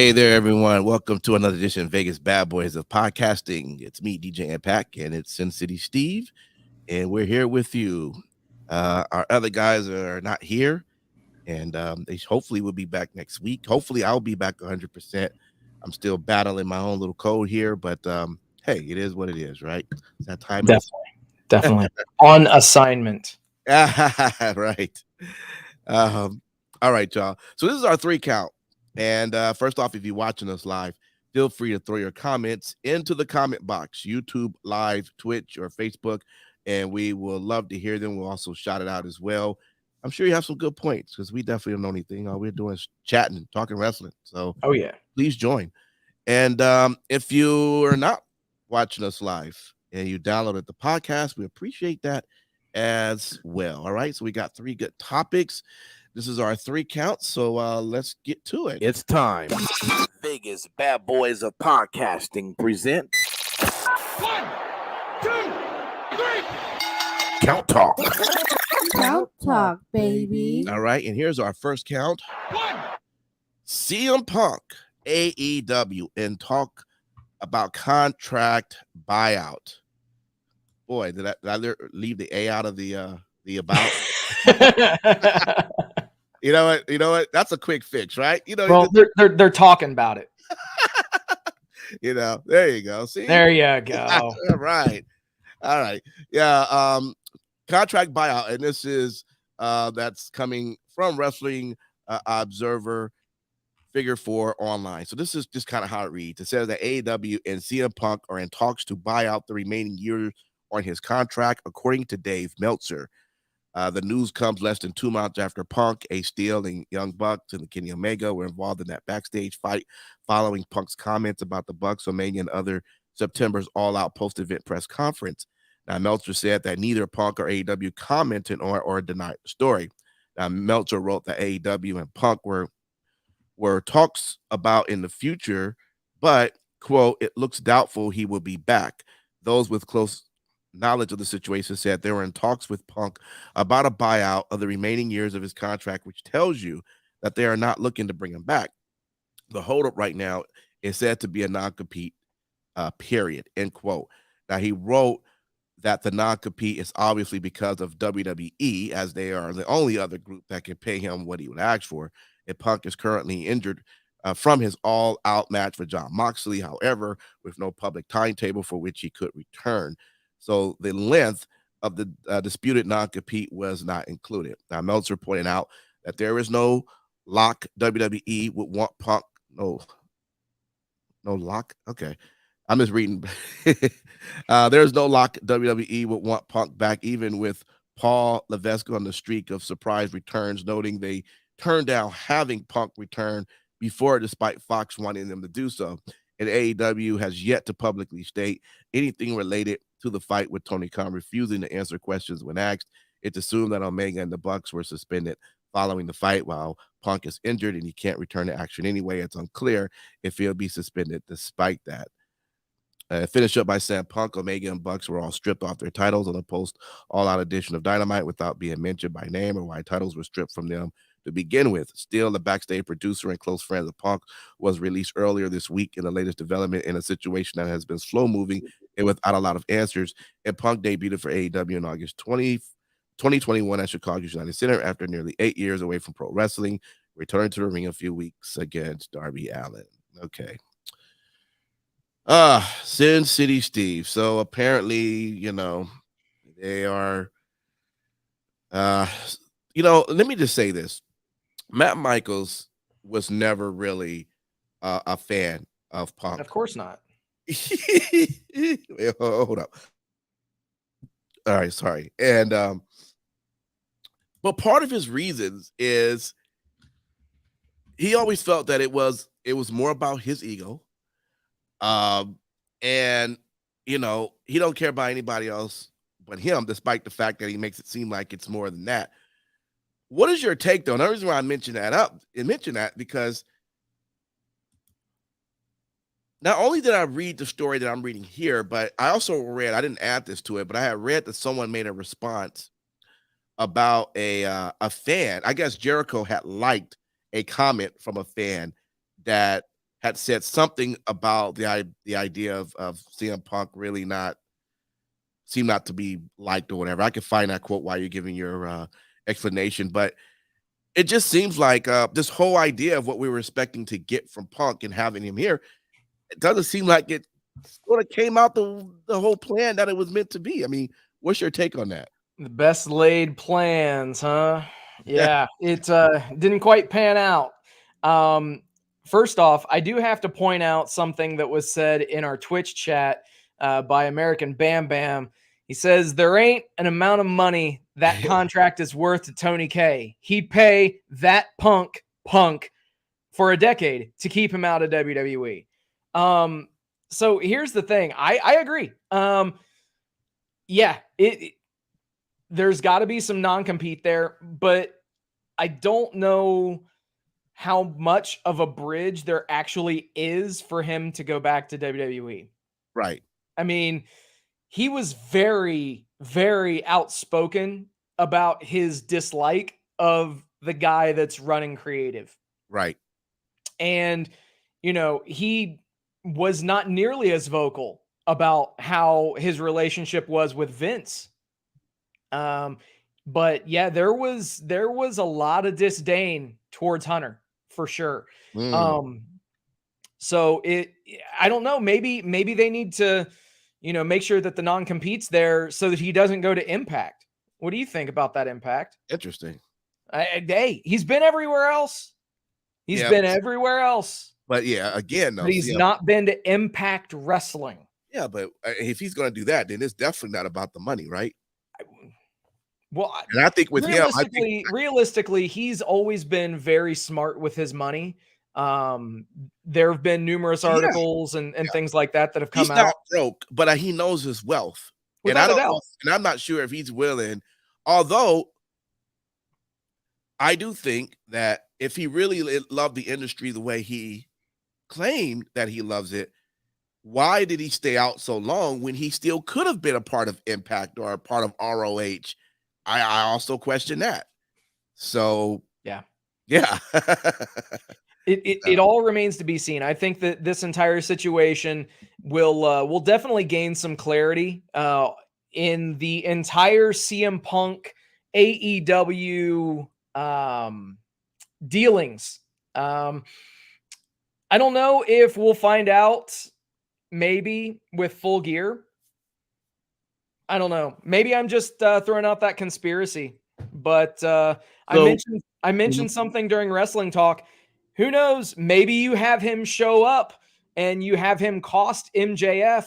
Hey there, everyone. Welcome to another edition of Vegas Bad Boys of Podcasting. It's me, DJ Impact, and it's Sin City Steve, and we're here with you. Our other guys are not here, and they hopefully will be back next week. Hopefully, I'll be back 100%. I'm still battling my own little cold here, but hey, it is what it is, right? It's that time of Definitely on assignment. right. All right, y'all. So this is our 3 count. And first off, if you're watching us live, feel free to throw your comments into the comment box, YouTube, live, Twitch, or Facebook, and we will love to hear them. We'll also shout it out as well. I'm sure you have some good points because we definitely don't know anything. All we're doing is chatting, talking wrestling. So Oh yeah. please join. And if you are not watching us live and you downloaded the podcast, we appreciate that as well. All right. So we got 3 good topics. This is our 3 counts. So let's get to it. It's time. Vegas Bad Boys of Podcasting present 1, 2, 3. Count talk. Count talk, baby. All right. And here's our first count. 1. CM Punk, AEW, and talk about contract buyout. Boy, did I leave the A out of the about? You know what? That's a quick fix, right? Well, they're talking about it. There you go. See, there you go. All right. Yeah. Contract buyout, and this is that's coming from Wrestling Observer Figure 4 online. So this is just kind of how it reads. It says that AEW and CM Punk are in talks to buy out the remaining years on his contract, according to Dave Meltzer. The news comes less than 2 months after Punk, Ace Steel, and Young Bucks and Kenny Omega were involved in that backstage fight following Punk's comments about the Bucks, Omega, and other September's all-out post-event press conference. Now, Meltzer said that neither Punk or AEW commented on or denied the story. Now, Meltzer wrote that AEW and Punk were talks about in the future, but, quote, it looks doubtful he will be back. Those with close knowledge of the situation said they were in talks with Punk about a buyout of the remaining years of his contract, which tells you that they are not looking to bring him back. The holdup right now is said to be a non-compete, period, end quote. Now, he wrote that the non-compete is obviously because of WWE, as they are the only other group that can pay him what he would ask for. And Punk is currently injured from his all-out match for Jon Moxley, however, with no public timetable for which he could return. So the length of the disputed non-compete was not included. Now, Meltzer pointed out that there is no lock. WWE would want Punk. No lock. Okay. I'm just reading. There's no lock. WWE would want Punk back, even with Paul Levesque on the streak of surprise returns, noting they turned down having Punk return before, despite Fox wanting them to do so. And AEW has yet to publicly state anything related to the fight, with Tony Khan refusing to answer questions when asked. It's assumed that Omega and the Bucks were suspended following the fight, while Punk is injured and he can't return to action anyway. It's unclear if he'll be suspended despite that. Finish up by saying Punk, Omega, and Bucks were all stripped off their titles on the post all-out edition of Dynamite without being mentioned by name or why titles were stripped from them to begin with. Still, the backstage producer and close friend of Punk was released earlier this week in the latest development in a situation that has been slow-moving and without a lot of answers. And Punk debuted for AEW in August 2021 at Chicago's United Center after nearly 8 years away from pro wrestling, returning to the ring a few weeks against Darby Allin. Okay. Sin City Steve. So apparently, they are, let me just say this. Matt Michaels was never really a fan of Punk. Of course not. Wait, hold up. All right, sorry. And but part of his reasons is he always felt that it was more about his ego. And he don't care about anybody else but him, despite the fact that he makes it seem like it's more than that. What is your take, though? And the reason why I mention that because not only did I read the story that I'm reading here, but I also read, I didn't add this to it, but I had read that someone made a response about a fan. I guess Jericho had liked a comment from a fan that had said something about the idea of CM Punk really seem not to be liked or whatever. I can find that quote while you're giving your explanation, but it just seems like this whole idea of what we were expecting to get from Punk and having him here, it doesn't seem like it sort of came out the whole plan that it was meant to be. I mean, what's your take on that? The best laid plans, huh? Yeah, it didn't quite pan out. First off, I do have to point out something that was said in our Twitch chat by American Bam Bam. He says, there ain't an amount of money that contract is worth to Tony K. He'd pay that punk for a decade to keep him out of WWE. So here's the thing. I agree. Yeah, there's got to be some non-compete there, but I don't know how much of a bridge there actually is for him to go back to WWE. Right. I mean, he was very, very outspoken about his dislike of the guy that's running creative. Right. And, you know, he was not nearly as vocal about how his relationship was with Vince. But yeah, there was a lot of disdain towards Hunter for sure. So I don't know, maybe they need to, you know, make sure that the non-compete's there so that he doesn't go to Impact. What do you think about that, Impact? Interesting. Hey, he's been everywhere else. He's been everywhere else. But yeah, again, though, but he's not been to Impact Wrestling. Yeah, but if he's going to do that, then it's definitely not about the money, right? Well, and I think with him, realistically, he's always been very smart with his money. There have been numerous articles and things like that have come out. He's not broke, but he knows his wealth. And I don't know, and I'm not sure if he's willing, although I do think that if he really loved the industry the way he claimed that he loves it, why did he stay out so long when he still could have been a part of Impact or a part of ROH? I also question that. So yeah. It all remains to be seen. I think that this entire situation will definitely gain some clarity in the entire CM Punk AEW dealings. I don't know if we'll find out maybe with Full Gear. I don't know. Maybe I'm just throwing out that conspiracy, but I mentioned something during Wrestling Talk. Who knows? Maybe you have him show up and you have him cost MJF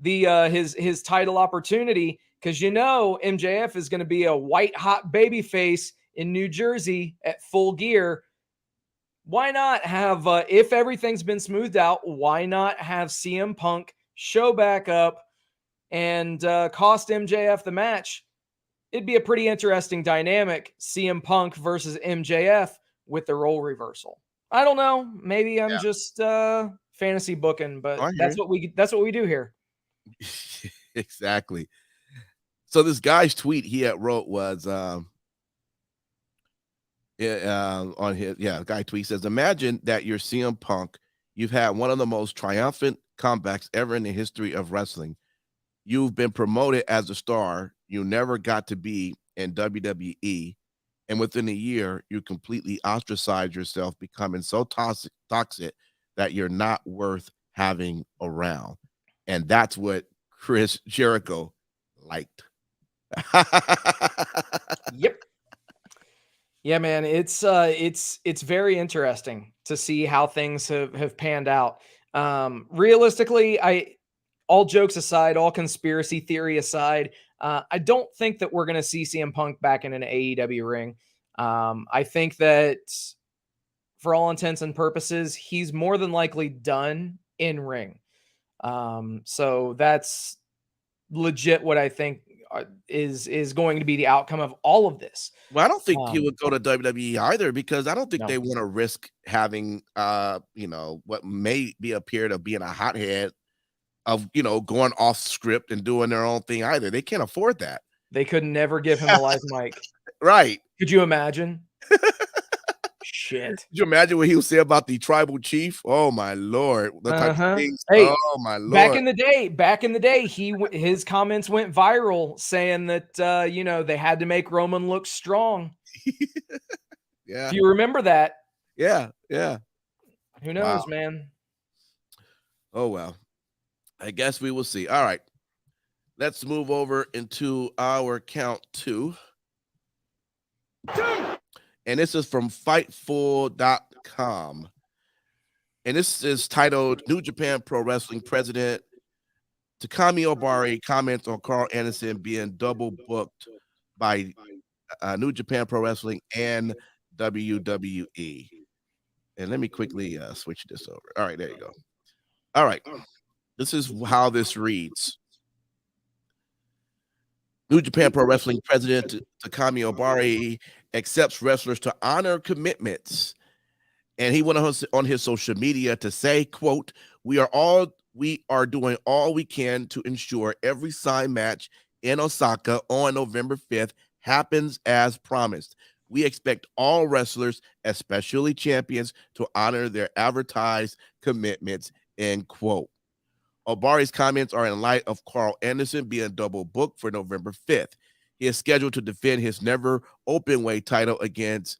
his title opportunity, because you know MJF is going to be a white hot babyface in New Jersey at Full Gear. Why not have if everything's been smoothed out? Why not have CM Punk show back up and cost MJF the match? It'd be a pretty interesting dynamic, CM Punk versus MJF with the role reversal. I don't know. Maybe I'm just fantasy booking, but that's what we do here. Exactly. So this guy's tweet he had wrote was on his guy tweet says, imagine that you're CM Punk. You've had one of the most triumphant comebacks ever in the history of wrestling. You've been promoted as a star you never got to be in WWE. And within a year, you completely ostracize yourself, becoming so toxic that you're not worth having around. And that's what Chris Jericho liked. Yep. Yeah, man, it's very interesting to see how things have panned out. Realistically, all jokes aside, all conspiracy theory aside, I don't think that we're going to see CM Punk back in an AEW ring. I think that for all intents and purposes, he's more than likely done in ring. So that's legit what I think is going to be the outcome of all of this. Well, I don't think he would go to WWE either, because I don't think they want to risk having what may be appeared of being a hothead of going off script and doing their own thing either. They can't afford that. They could never give him a live mic. Right. Could you imagine? shit. Could you imagine what he would say about the tribal chief? Oh my lord, the type of things. Hey, oh my lord. Back in the day, his comments went viral saying that you know, they had to make Roman look strong. Yeah. If you remember that. Yeah. Yeah. Who knows, man? Oh well. I guess we will see. All right. Let's move over into our count 2. And this is from Fightful.com. And this is titled New Japan Pro Wrestling President Takami Ohbari comments on Karl Anderson being double booked by New Japan Pro Wrestling and WWE. And let me quickly switch this over. All right, there you go. All right. This is how this reads. New Japan Pro Wrestling President Takami Ohbari accepts wrestlers to honor commitments. And he went on his social media to say, quote, we are doing all we can to ensure every signed match in Osaka on November 5th happens as promised. We expect all wrestlers, especially champions, to honor their advertised commitments, end quote. Ohbari's comments are in light of Karl Anderson being double booked for November 5th. He is scheduled to defend his never openweight title against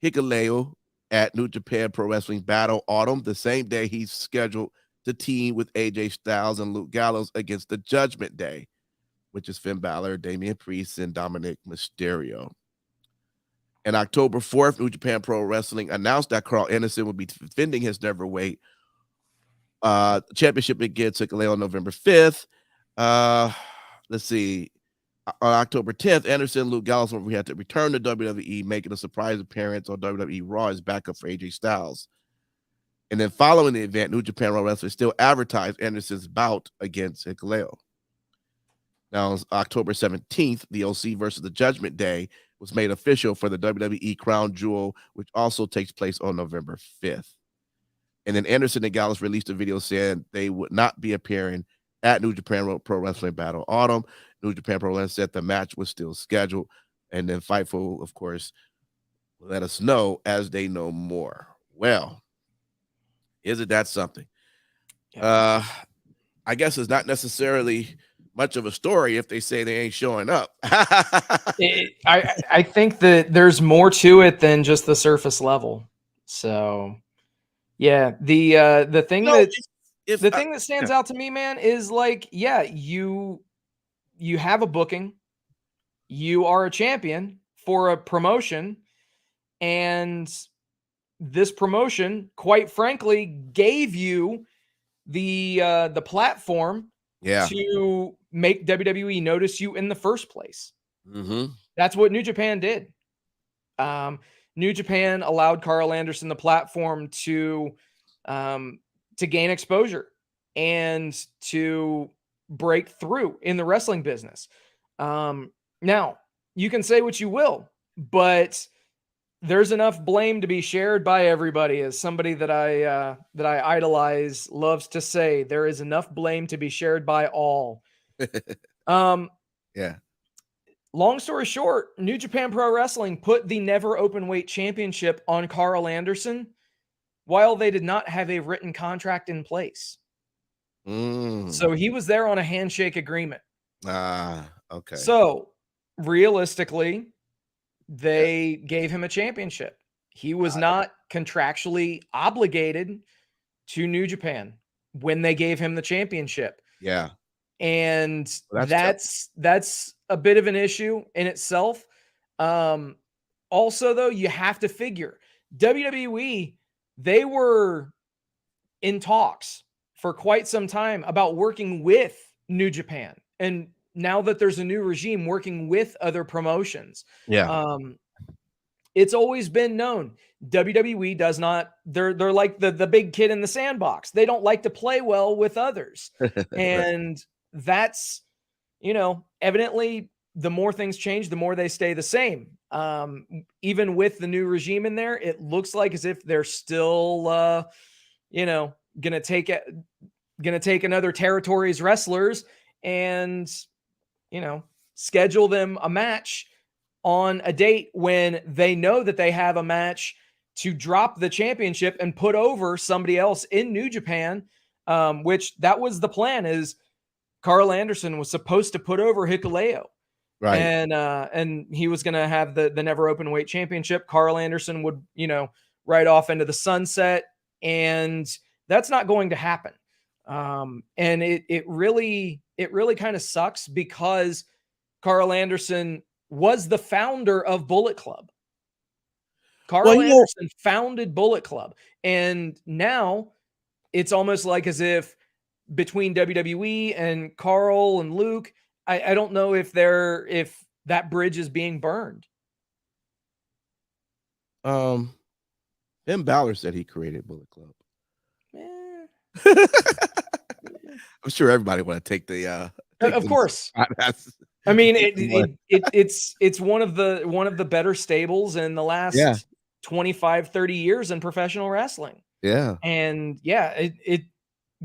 Hikuleo at New Japan Pro Wrestling Battle Autumn, the same day he's scheduled to team with AJ Styles and Luke Gallows against the Judgment Day, which is Finn Balor, Damian Priest, and Dominic Mysterio. On October 4th, New Japan Pro Wrestling announced that Karl Anderson would be defending his neverweight championship against Hikuleo on November 5th. Let's see. On October 10th, Anderson and Luke Gallows we had to return to WWE, making a surprise appearance on WWE Raw as backup for AJ Styles. And then following the event, New Japan Pro Wrestling still advertised Anderson's bout against Hikuleo. Now, on October 17th, the OC versus the Judgment Day was made official for the WWE Crown Jewel, which also takes place on November 5th. And then Anderson and Gallows released a video saying they would not be appearing at New Japan Pro Wrestling Battle Autumn. New Japan Pro Wrestling said the match was still scheduled. And then Fightful, of course, let us know as they know more. Well, isn't that something? Yeah. I guess it's not necessarily much of a story if they say they ain't showing up. I think that there's more to it than just the surface level. So, yeah, the thing that stands out to me, man, is like, yeah, you have a booking, you are a champion for a promotion, and this promotion, quite frankly, gave you the platform to make WWE notice you in the first place. Mm-hmm. That's what New Japan did. New Japan allowed Karl Anderson the platform to gain exposure and to break through in the wrestling business. Now, you can say what you will, but there's enough blame to be shared by everybody. As somebody that I idolize loves to say, there is enough blame to be shared by all. Yeah. Long story short, New Japan Pro Wrestling put the never openweight championship on Karl Anderson while they did not have a written contract in place. So he was there on a handshake agreement. Okay. So realistically, they gave him a championship. He was not contractually obligated to New Japan when they gave him the championship. Yeah. And that's a bit of an issue in itself. Also, though, you have to figure WWE, they were in talks for quite some time about working with New Japan. And now that there's a new regime working with other promotions, it's always been known WWE does not, they're like the big kid in the sandbox. They don't like to play well with others. And that's, evidently the more things change, the more they stay the same. Even with the new regime in there, it looks like as if they're still, gonna take another territories wrestlers and, schedule them a match on a date when they know that they have a match to drop the championship and put over somebody else in New Japan, which that was the plan. Is Karl Anderson was supposed to put over Hikuleo. Right. And he was going to have the never open weight championship. Karl Anderson would, ride off into the sunset, and that's not going to happen. And it really kind of sucks because Karl Anderson was the founder of Bullet Club. Karl Anderson founded Bullet Club, and now it's almost like as if between WWE and Karl and Luke, I don't know if that bridge is being burned. Ben Balor said he created Bullet Club. I'm sure everybody want to take the of course. I mean, it's one of the better stables in the last 25, 30 years in professional wrestling. Yeah. And it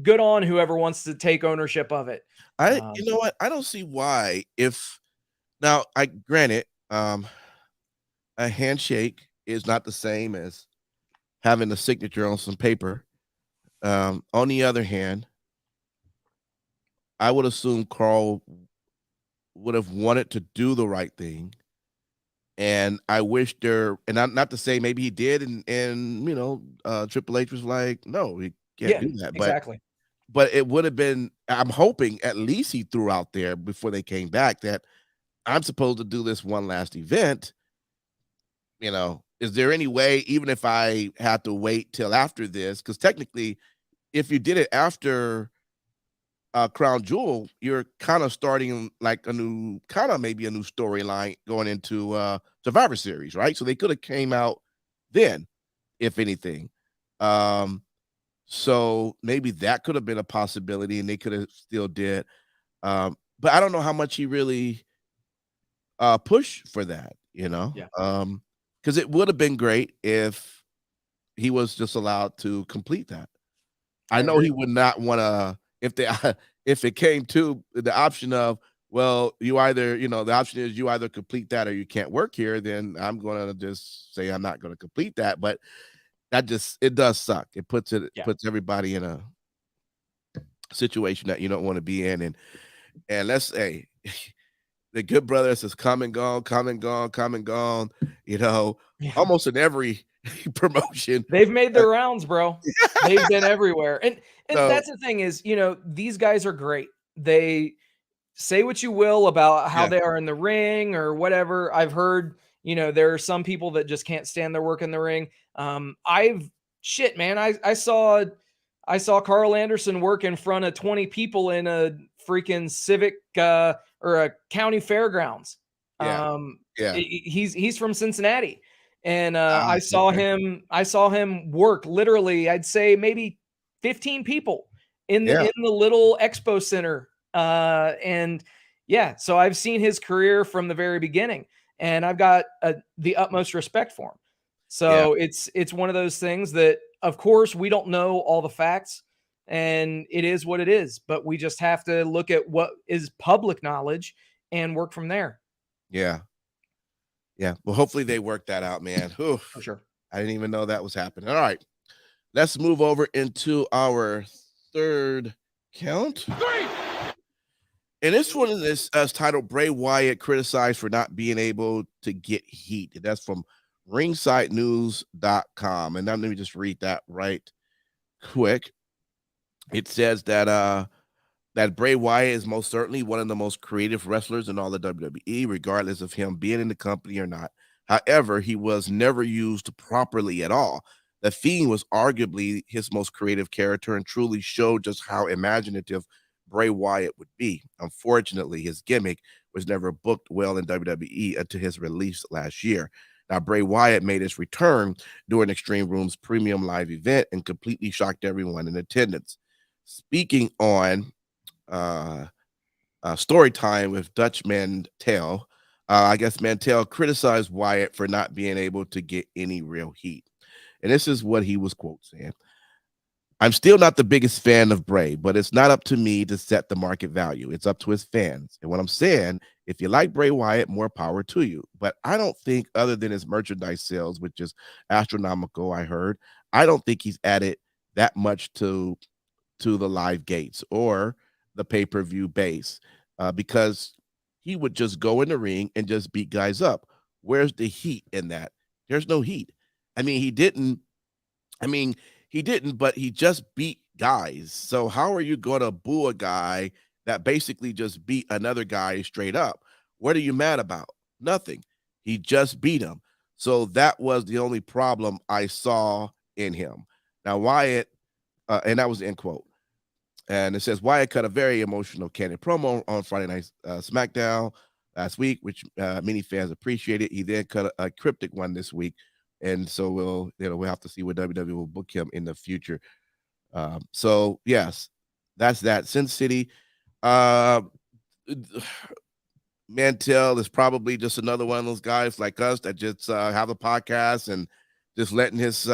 good on whoever wants to take ownership of it. You know what? I don't see why. Granted, a handshake is not the same as having a signature on some paper. On the other hand, I would assume Karl would have wanted to do the right thing. And I wish not to say maybe he did, and Triple H was like, no, he can't do that. Exactly. But it would have been, I'm hoping at least he threw out there before they came back that I'm supposed to do this one last event. Is there any way, even if I had to wait till after this, because technically, if you did it after Crown Jewel, you're kind of starting like maybe a new storyline going into Survivor Series, right? So they could have came out then, if anything. So maybe that could have been a possibility, and they could have still did. But I don't know how much he really pushed for that, because it would have been great if he was just allowed to complete that. I know he would not want to, if it came to the option of, well, you either, the option is you either complete that or you can't work here, then I'm going to just say I'm not going to complete that. But it does suck. It puts everybody in a situation that you don't want to be in. And let's say the Good Brothers has come and gone, almost in every promotion. They've made their rounds, bro. They've been everywhere. And that's the thing is, these guys are great. They say what you will about how they are in the ring or whatever. I've heard, there are some people that just can't stand their work in the ring. I saw Karl Anderson work in front of 20 people in a freaking civic or a county fairgrounds. He's from Cincinnati, and I saw him work literally, I'd say maybe 15 people in the little expo center. So I've seen his career from the very beginning, and I've got the utmost respect for him. So it's one of those things that, of course, we don't know all the facts, and it is what it is, but we just have to look at what is public knowledge and work from there. Yeah. Well, hopefully they work that out, man. For sure. I didn't even know that was happening. All right. Let's move over into our third count. 3. And this one is titled Bray Wyatt criticized for not being able to get heat. And that's from ringsidenews.com. And now let me just read that right quick. It says that Bray Wyatt is most certainly one of the most creative wrestlers in all the WWE, regardless of him being in the company or not. However, he was never used properly at all. The Fiend was arguably his most creative character and truly showed just how imaginative Bray Wyatt would be. Unfortunately, his gimmick was never booked well in WWE until his release last year. Now, Bray Wyatt made his return during Extreme Rules premium live event and completely shocked everyone in attendance. Speaking on story time with Dutch Mantel, I guess Mantel criticized Wyatt for not being able to get any real heat. And this is what he was, quote, saying. I'm still not the biggest fan of Bray, but it's not up to me to set the market value. It's up to his fans. And what I'm saying, if you like Bray Wyatt, more power to you. But I don't think, other than his merchandise sales, which is astronomical, I heard, I don't think he's added that much to the live gates or the pay-per-view base, because he would just go in the ring and just beat guys up. Where's the heat in that? There's no heat. I mean, he didn't, but he just beat guys. So how are you going to boo a guy that basically just beat another guy straight up? What are you mad about? Nothing. He just beat him. So that was the only problem I saw in him. Now, Wyatt, and that was the end quote. And it says, Wyatt cut a very emotional, candid promo on Friday Night SmackDown last week, which many fans appreciated. He then cut a cryptic one this week. And so we'll have to see what WWE will book him in the future. So yes, that's that. Sin City, Mantel is probably just another one of those guys like us that just have a podcast and just letting his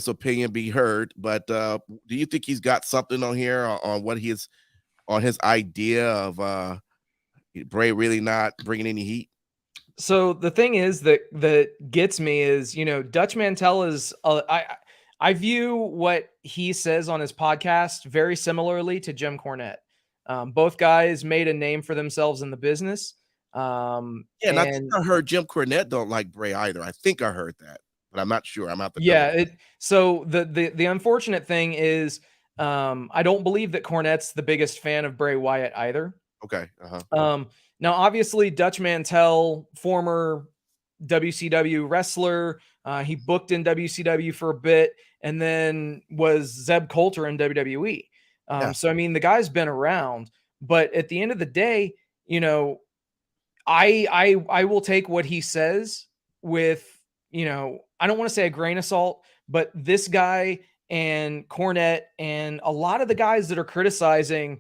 opinion be heard. But do you think he's got something on here on what his idea of Bray really not bringing any heat? So the thing is that gets me is, Dutch Mantell is, I view what he says on his podcast very similarly to Jim Cornette. Both guys made a name for themselves in the business. And I think I heard Jim Cornette don't like Bray either. I think I heard that, but I'm not sure. I'm out the So the unfortunate thing is, I don't believe that Cornette's the biggest fan of Bray Wyatt either. Okay. Now, obviously, Dutch Mantell, former WCW wrestler, he booked in WCW for a bit and then was Zeb Coulter in WWE. So, I mean, the guy's been around, but at the end of the day, I will take what he says with, I don't want to say a grain of salt, but this guy and Cornette and a lot of the guys that are criticizing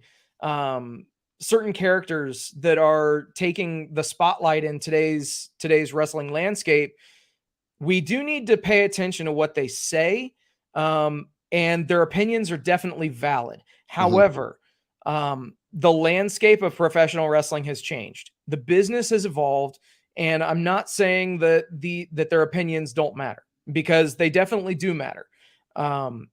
certain characters that are taking the spotlight in today's wrestling landscape, we do need to pay attention to what they say. And their opinions are definitely valid. However, the landscape of professional wrestling has changed. The business has evolved, and I'm not saying that their opinions don't matter, because they definitely do matter. And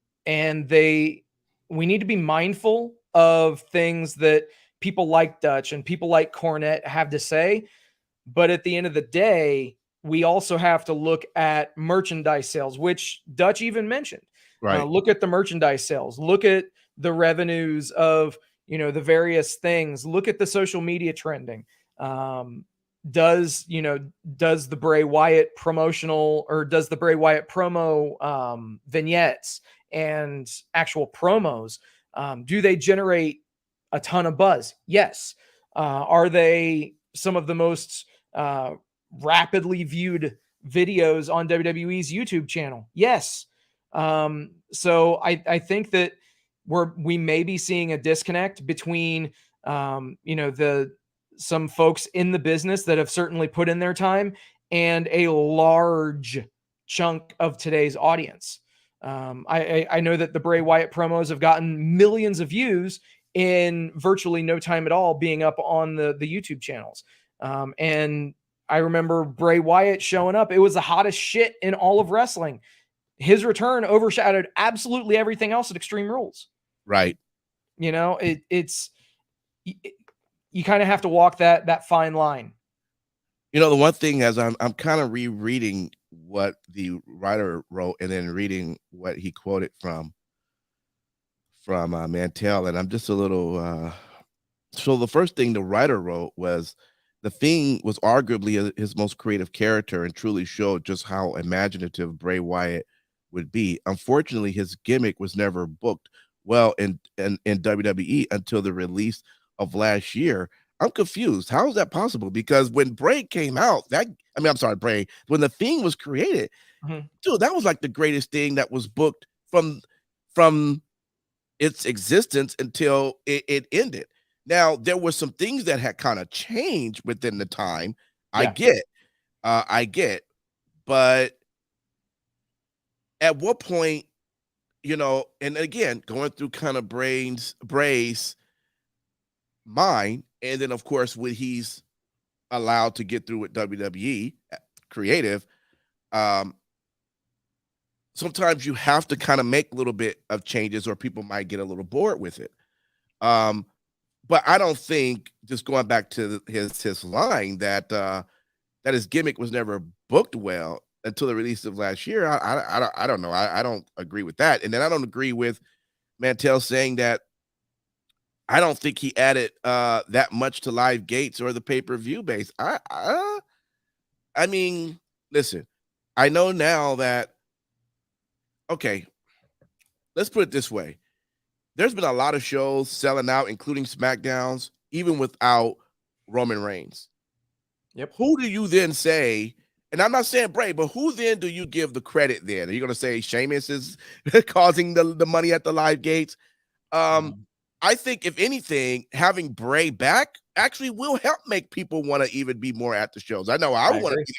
we need to be mindful of things that people like Dutch and people like Cornette have to say. But at the end of the day, we also have to look at merchandise sales, which Dutch even mentioned. Right. Look at the merchandise sales. Look at the revenues of, the various things. Look at the social media trending. Does the Bray Wyatt promotional, or does the Bray Wyatt promo vignettes and actual promos, do they generate a ton of buzz? Yes. Are they some of the most rapidly viewed videos on WWE's YouTube channel? Yes. So I think that we may be seeing a disconnect between some folks in the business that have certainly put in their time and a large chunk of today's audience. I know that the Bray Wyatt promos have gotten millions of views in virtually no time at all being up on the YouTube channels. And I remember Bray Wyatt showing up. It was the hottest shit in all of wrestling. His return overshadowed absolutely everything else at Extreme Rules. Right. You kind of have to walk that fine line. The one thing, as I'm kind of rereading what the writer wrote and then reading what he quoted from Mantell, and I'm just a little so the first thing the writer wrote was, the Fiend was arguably his most creative character and truly showed just how imaginative Bray Wyatt would be. Unfortunately, his gimmick was never booked well in WWE until the release of last year. I'm confused. How is that possible? Because when Bray came out, when the Fiend was created, dude, that was like the greatest thing that was booked from its existence until it ended. Now, there were some things that had kind of changed within the time. Yeah. I get, but at what point and again, going through kind of Bray's mind, and then of course when he's allowed to get through with WWE creative, sometimes you have to kind of make a little bit of changes or people might get a little bored with it. But I don't think, just going back to his line, that his gimmick was never booked well until the release of last year. I don't know. I don't agree with that. And then I don't agree with Mantell saying that I don't think he added that much to live gates or the pay-per-view base. I mean, listen, I know now that, okay, let's put it this way. There's been a lot of shows selling out, including SmackDowns, even without Roman Reigns. Yep. Who do you then say, and I'm not saying Bray, but who then do you give the credit then? Are you going to say Sheamus is causing the money at the live gates? I think, if anything, having Bray back actually will help make people want to even be more at the shows. I know I want to.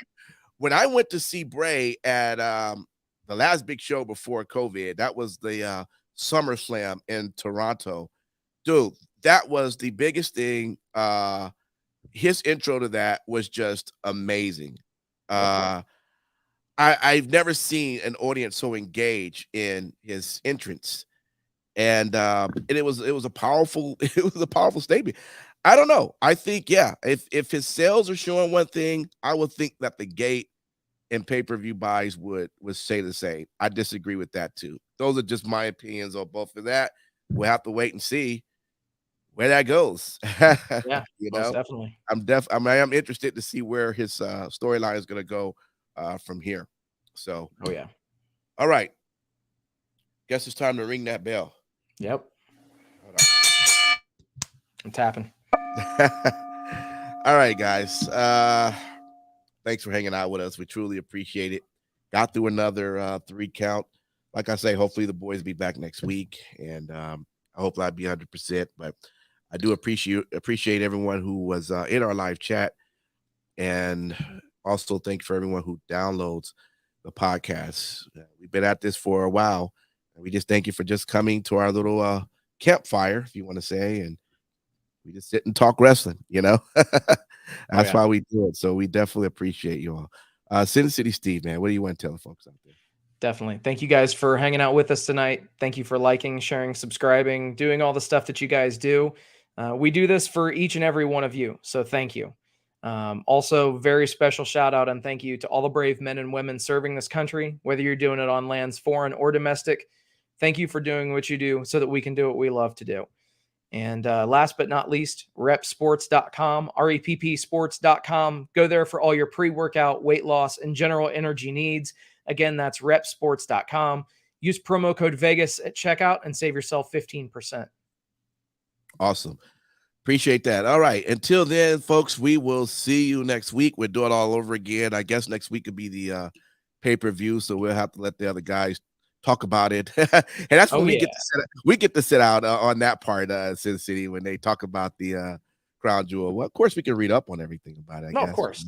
When I went to see Bray at the last big show before COVID, that was the SummerSlam in Toronto. Dude, that was the biggest thing. His intro to that was just amazing. I've never seen an audience so engaged in his entrance. And it was a powerful statement. I don't know. I think, yeah, if his sales are showing one thing, I would think that the gate and pay-per-view buys would say the same. I disagree with that too. Those are just my opinions on both of that. We'll have to wait and see where that goes. Yeah, most definitely. I am interested to see where his storyline is going to go from here. So, oh yeah. All right. Guess it's time to ring that bell. Yep. I'm tapping. All right, guys. Thanks for hanging out with us. We truly appreciate it. Got through another 3 count. Like I say, hopefully the boys be back next week, and I hope I'll be 100%. But I do appreciate everyone who was in our live chat, and also thank you for everyone who downloads the podcast. We've been at this for a while. We just thank you for just coming to our little campfire, if you want to say, and we just sit and talk wrestling, That's why we do it. So we definitely appreciate you all. Sin City Steve, man, what do you want to tell the folks out there? Definitely. Thank you guys for hanging out with us tonight. Thank you for liking, sharing, subscribing, doing all the stuff that you guys do. We do this for each and every one of you. So thank you. Also, very special shout out and thank you to all the brave men and women serving this country, whether you're doing it on lands foreign or domestic. Thank you for doing what you do so that we can do what we love to do. And last but not least, repsports.com, reppsports.com. Go there for all your pre-workout, weight loss, and general energy needs. Again, that's repsports.com. Use promo code Vegas at checkout and save yourself 15%. Awesome. Appreciate that. All right. Until then, folks, we will see you next week. We'll do it all over again. I guess next week could be the pay-per-view, so we'll have to let the other guys talk about it. And that's when we get to sit out on that part, Sin City, when they talk about the crown jewel. Well, of course, we can read up on everything about it, I guess. Of course.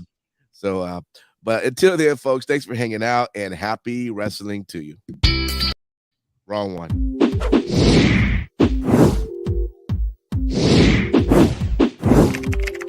So, but until then, folks, thanks for hanging out and happy wrestling to you. Wrong one.